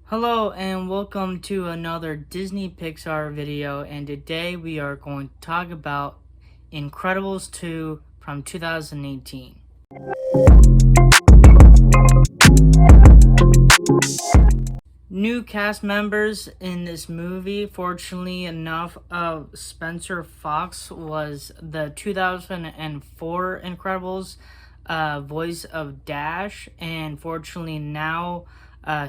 Hello and welcome to another Disney Pixar video, and today we are going to talk about Incredibles 2 from 2018. New cast members in this movie. Fortunately enough, Spencer Fox was the 2004 Incredibles voice of Dash, and fortunately now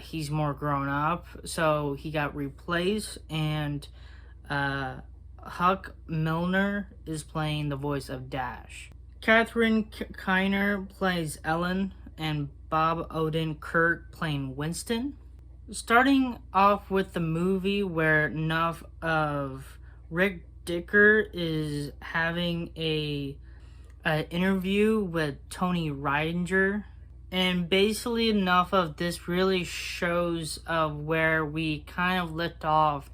he's more grown up, so he got replaced, and Huck Milner is playing the voice of Dash. Catherine Kiner plays Ellen, and Bob Odenkirk playing Winston. Starting off with the movie where enough of Rick Dicker is having a interview with Tony Reidinger, and basically enough of this really shows of where we kind of left off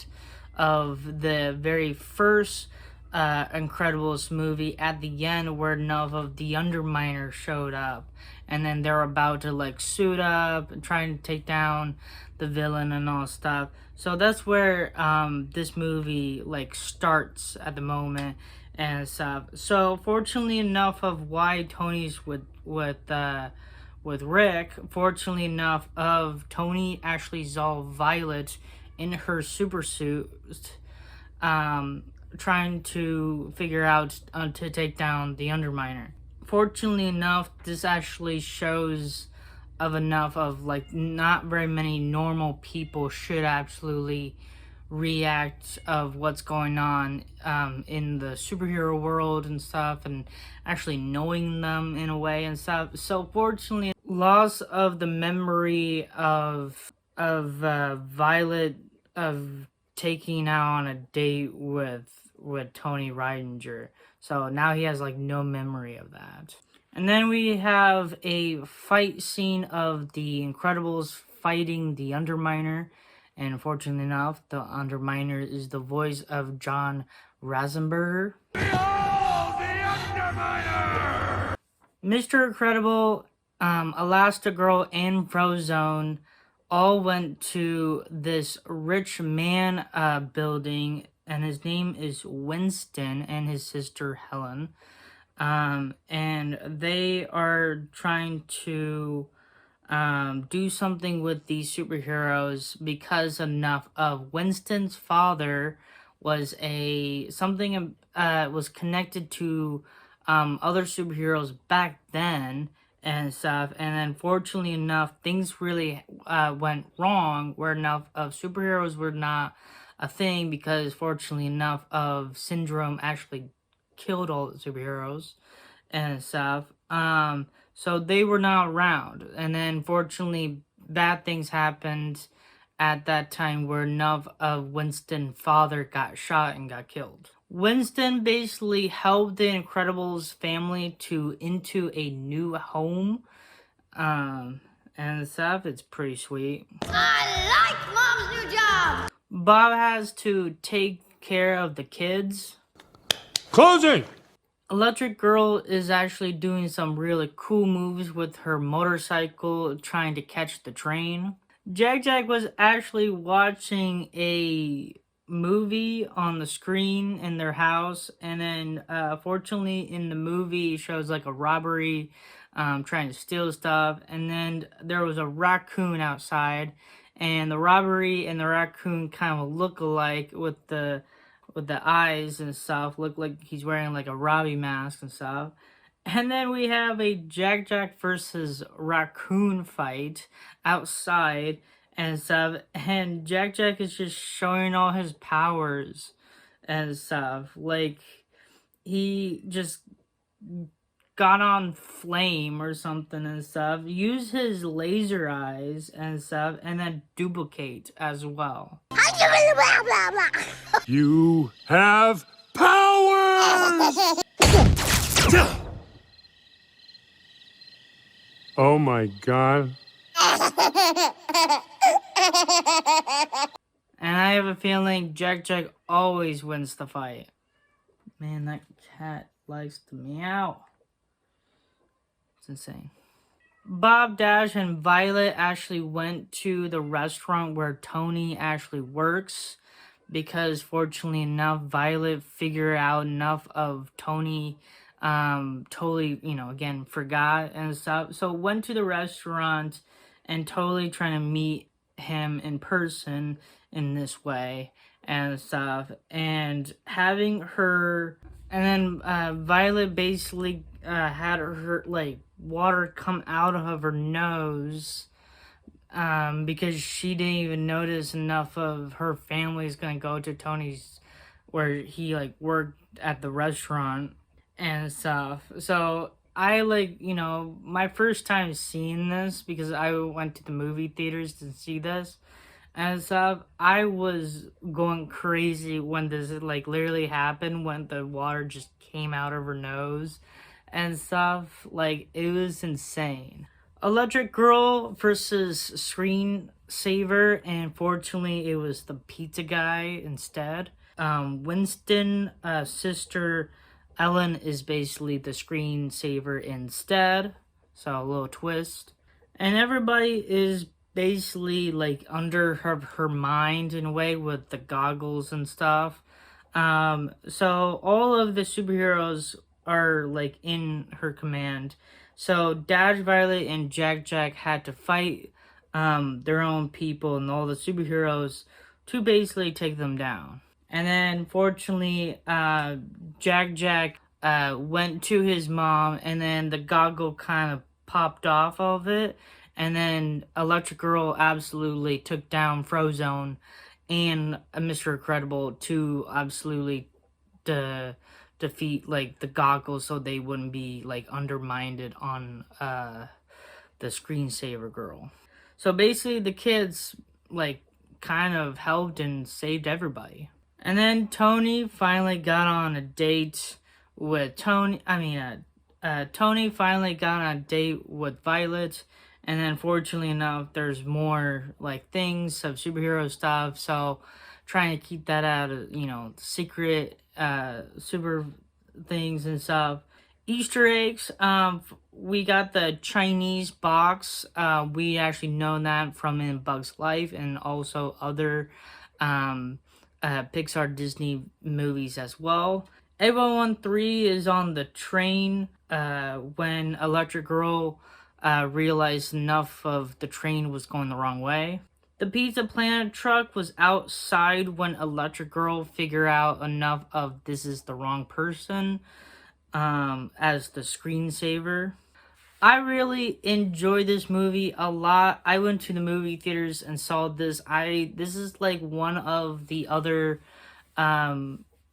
of the very first Incredibles movie at the end, where enough of the Underminer showed up, and then they're about to like suit up and trying to take down the villain and all stuff. So that's where this movie like starts at the moment and stuff. So fortunately enough of why Tony's with Rick, fortunately enough of Tony actually saw Violet in her super suit, trying to figure out to take down the Underminer. Fortunately enough, this actually shows of enough of like not very many normal people should absolutely react of what's going on in the superhero world and stuff, and actually knowing them in a way and stuff. So fortunately, loss of the memory of Violet of taking out on a date with Tony Reidinger. So now he has like no memory of that. And then we have a fight scene of the Incredibles fighting the Underminer. And unfortunately enough, the Underminer is the voice of John Rasenberger. Behold the Underminer! Mr. Incredible, Elastigirl, and Frozone all went to this rich man building, and his name is Winston, and his sister Helen. And they are trying to do something with these superheroes because enough of Winston's father was was connected to other superheroes back then and stuff, and then fortunately enough things really went wrong where enough of superheroes were not a thing, because fortunately enough of Syndrome actually killed all the superheroes and stuff. So they were not around, and then fortunately bad things happened at that time where enough of Winston's father got shot and got killed. Winston basically helped the Incredibles family into a new home, and stuff. It's pretty sweet. I like Mom's new job! Bob has to take care of the kids. Closing! Electric Girl is actually doing some really cool moves with her motorcycle, trying to catch the train. Jack was actually watching a movie on the screen in their house, and then fortunately in the movie it shows like a robbery, trying to steal stuff, and then there was a raccoon outside, and the robbery and the raccoon kind of look alike with the eyes and stuff. Look like he's wearing like a Robbie mask and stuff. And then we have a Jack versus raccoon fight outside and stuff. And Jack is just showing all his powers and stuff. Like, he just got on flame or something and stuff. Use his laser eyes and stuff, and then duplicate as well. You have powers! Oh my god. And I have a feeling Jack always wins the fight. Man, that cat likes to meow. It's insane. Bob, Dash, and Violet actually went to the restaurant where Tony actually works because fortunately enough, Violet figured out enough of Tony totally, again, forgot and stuff. So went to the restaurant and totally trying to meet him in person in this way and stuff. And having her and then Violet basically had her like water come out of her nose because she didn't even notice enough of her family's gonna go to Tony's where he like worked at the restaurant and stuff. So I like my first time seeing this because I went to the movie theaters to see this and stuff. I was going crazy when this like literally happened when the water just came out of her nose and stuff. Like it was insane. Electric Girl versus Screensaver, and fortunately, it was the pizza guy instead. Winston, sister Ellen is basically the screensaver instead, so a little twist. And everybody is basically like under her mind in a way with the goggles and stuff. So all of the superheroes are like in her command. So Dash, Violet, and Jack Jack had to fight their own people and all the superheroes to basically take them down. And then fortunately, Jack Jack went to his mom, and then the goggle kind of popped off of it. And then Electric Girl absolutely took down Frozone and Mr. Incredible to absolutely defeat like the goggles so they wouldn't be like undermined on the screensaver girl. So basically the kids like kind of helped and saved everybody. And then Tony finally got on a date with Tony finally got on a date with Violet. And then fortunately enough, there's more like things of superhero stuff. So trying to keep that out of, secret super things and stuff. Easter eggs. We got the Chinese box. We actually know that from in Bug's Life and also other Pixar Disney movies as well. Ava 1-3 is on the train when Electric Girl realized enough of the train was going the wrong way. The Pizza Planet truck was outside when Electric Girl figured out enough of this is the wrong person as the screensaver. I really enjoyed this movie a lot. I went to the movie theaters and saw this. This is like one of the other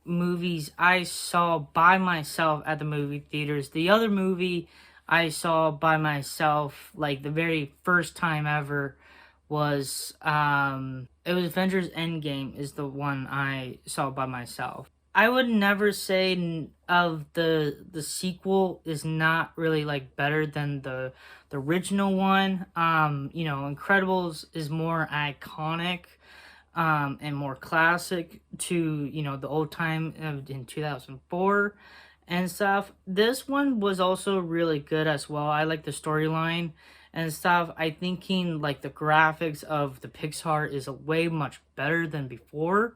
movies I saw by myself at the movie theaters. The other movie I saw by myself, like the very first time ever, was it was Avengers Endgame is the one I saw by myself. I would never say of the sequel is not really like better than the original one. Incredibles is more iconic and more classic to the old time in 2004 and stuff. This one was also really good as well. I like the storyline and stuff. I thinking like the graphics of the Pixar is way much better than before.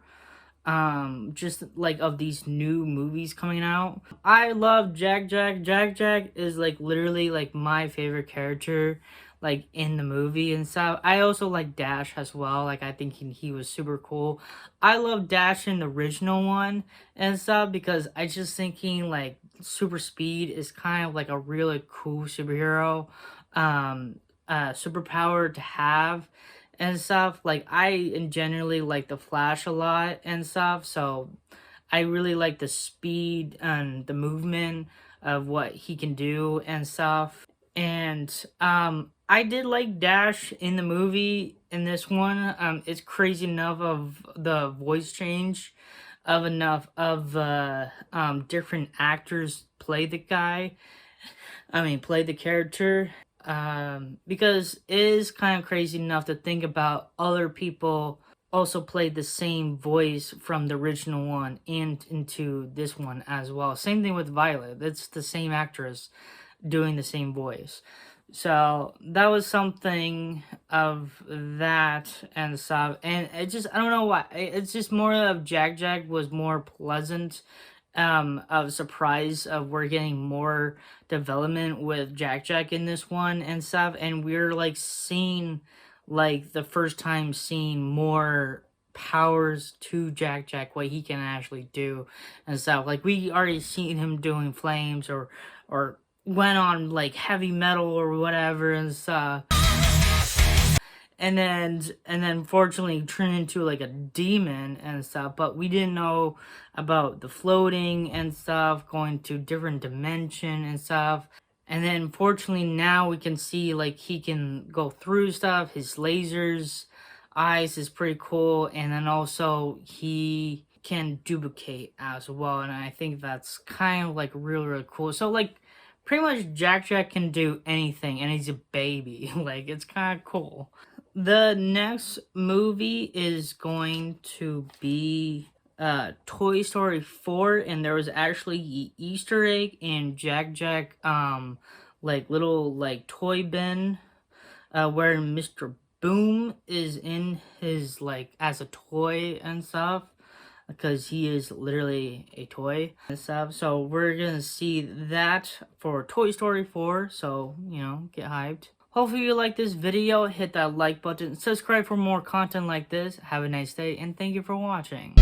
Just like of these new movies coming out. I love Jack Jack. Jack Jack is like literally like my favorite character like in the movie and stuff. I also like Dash as well. Like I think he was super cool. I love Dash in the original one and stuff because I just thinking like super speed is kind of like a really cool superhero superpower to have and stuff. Like I generally like the Flash a lot and stuff, so I really like the speed and the movement of what he can do and stuff. And I did like Dash in the movie in this one. It's crazy enough of the voice change of enough of different actors play the guy. Play the character. Because it is kind of crazy enough to think about other people also played the same voice from the original one and into this one as well. Same thing with Violet. It's the same actress doing the same voice. So that was something of that and stuff. And it just, I don't know why. It's just more of Jack Jack was more pleasant, of surprise of we're getting more development with Jack Jack in this one and stuff. And we're like seeing, like the first time seeing more powers to Jack Jack, what he can actually do and stuff. Like we already seen him doing flames or went on like heavy metal or whatever and stuff, and then fortunately turned into like a demon and stuff. But we didn't know about the floating and stuff, going to different dimension and stuff. And then fortunately now we can see like he can go through stuff. His lasers eyes is pretty cool, and then also he can duplicate as well, and I think that's kind of like really cool. So like pretty much Jack Jack can do anything, and he's a baby. Like it's kind of cool. The next movie is going to be Toy Story 4, and there was actually an Easter egg in Jack Jack like little like toy bin, where Mr. Boom is in his like as a toy and stuff, because he is literally a toy and stuff. So we're gonna see that for Toy Story 4, so get hyped. Hopefully you like this video, hit that like button, subscribe for more content like this. Have a nice day, and thank you for watching.